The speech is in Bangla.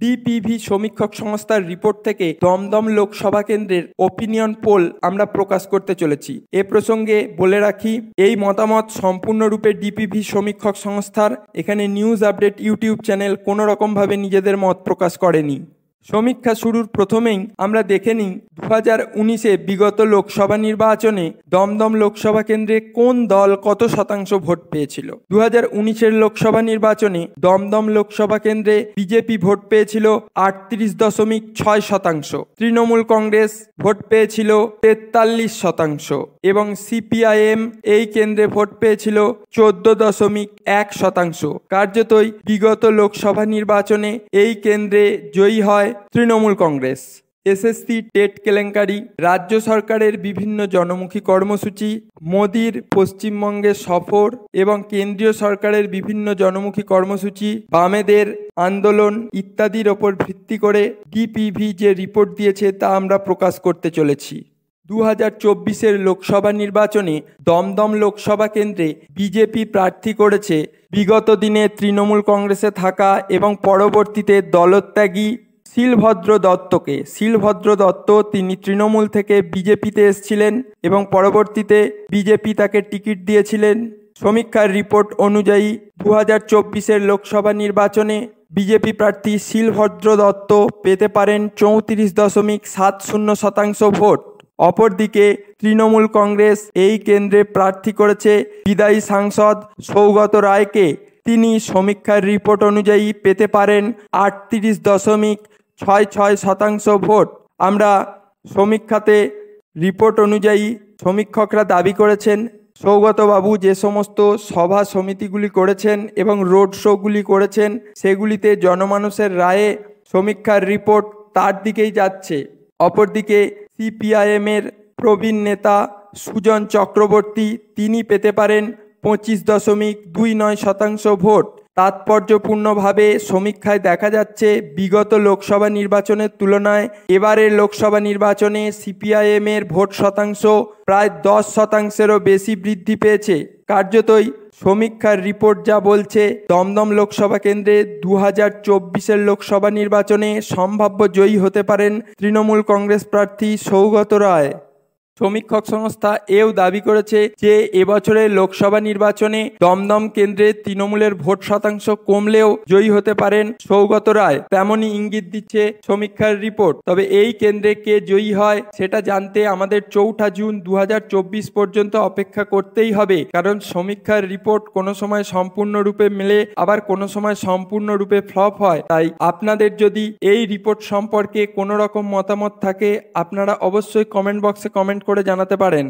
ডিপিভি সমীক্ষক সংস্থার রিপোর্ট থেকে দমদম লোকসভা কেন্দ্রের ওপিনিয়ন পোল আমরা প্রকাশ করতে চলেছি। এ প্রসঙ্গে বলে রাখি, এই মতামত সম্পূর্ণরূপে ডিপিভি সমীক্ষক সংস্থার। এখানে নিউজ আপডেট ইউটিউব চ্যানেল কোনো রকমভাবে নিজেদের মত প্রকাশ করেনি। সমীক্ষা শুরুর প্রথমেই আমরা দেখে নিই 2019-এ বিগত লোকসভা নির্বাচনে দমদম লোকসভা কেন্দ্রে কোন দল কত শতাংশ ভোট পেয়েছিল। 2019-এর লোকসভা নির্বাচনে দমদম লোকসভা কেন্দ্রে বিজেপি ভোট পেয়েছিল 38.6%, তৃণমূল কংগ্রেস ভোট পেয়েছিল 43% এবং সিপিআইএম এই কেন্দ্রে ভোট পেয়েছিল 14.1%। কার্যতই বিগত লোকসভা নির্বাচনে এই কেন্দ্রে জয়ী হয় তৃণমূল কংগ্রেস। এসএসসি টেট কেলেঙ্কারি, রাজ্য সরকারের বিভিন্ন জনমুখী কর্মসূচি, মোদির পশ্চিমবঙ্গে সফর এবং কেন্দ্রীয় সরকারের বিভিন্ন জনমুখী কর্মসূচি, বামেদের আন্দোলন ইত্যাদির ওপর ভিত্তি করে ডিপিভি যে রিপোর্ট দিয়েছে তা আমরা প্রকাশ করতে চলেছি। 2024-এর লোকসভা নির্বাচনে দমদম লোকসভা কেন্দ্রে বিজেপি প্রার্থী করেছে বিগত দিনে তৃণমূল কংগ্রেসে থাকা এবং পরবর্তীতে দলত্যাগী শিলভদ্র দত্তকে। শিলভদ্র দত্ত তিনি তৃণমূল থেকে বিজেপিতে এসেছিলেন এবং পরবর্তীতে বিজেপি তাকে টিকিট দিয়েছিলেন। সমীক্ষার রিপোর্ট অনুযায়ী 2024-এর লোকসভা নির্বাচনে বিজেপি প্রার্থী শিলভদ্র দত্ত পেতে পারেন 34.70% ভোট। অপরদিকে তৃণমূল কংগ্রেস এই কেন্দ্রে প্রার্থী করেছে বিদায়ী সাংসদ সৌগত রায়কে। তিনি সমীক্ষার রিপোর্ট অনুযায়ী পেতে পারেন 38.66% ভোট। আমরা সমীক্ষাতে রিপোর্ট অনুযায়ী সমীক্ষকরা দাবি করেছেন সৌগতবাবু যে সমস্ত সভা সমিতিগুলি করেছেন এবং রোড শোগুলি করেছেন সেগুলিতে জনমানুষের রায়ে সমীক্ষার রিপোর্ট তার দিকেই যাচ্ছে। অপরদিকে সিপিআইএমের প্রবীণ নেতা সুজন চক্রবর্তী তিনি পেতে পারেন 25.29% ভোট। তাৎপর্যপূর্ণভাবে সমীক্ষায় দেখা যাচ্ছে বিগত লোকসভা নির্বাচনের তুলনায় এবারের লোকসভা নির্বাচনে সিপিআইএমের ভোট শতাংশ প্রায় 10%-এরও বেশি বৃদ্ধি পেয়েছে। কার্যতই সমীক্ষার রিপোর্ট যা বলছে, দমদম লোকসভা কেন্দ্রে 2024-এর লোকসভা নির্বাচনে সম্ভাব্য জয়ী হতে পারেন তৃণমূল কংগ্রেস প্রার্থী সৌগত রায়। সমীক্ষক সংস্থা এও দাবি করেছে যে এবছরের লোকসভা নির্বাচনে দমদম কেন্দ্রে তৃণমূলের ভোট শতাংশ কমলেও জয়ী হতে পারেন সৌগত রায়, তেমনই ইঙ্গিত দিচ্ছে সমীক্ষার রিপোর্ট। তবে এই কেন্দ্রে কে জয়ী হয় সেটা জানতে আমাদের 4 জুন 2024 পর্যন্ত অপেক্ষা করতেই হবে, কারণ সমীক্ষার রিপোর্ট কোনো সময় সম্পূর্ণরূপে মেলে আবার কোনো সময় সম্পূর্ণরূপে ফ্লপ হয়। তাই আপনাদের যদি এই রিপোর্ট সম্পর্কে কোনো রকম মতামত থাকে আপনারা অবশ্যই কমেন্ট বক্সে কমেন্ট করে জানাতে পারেন।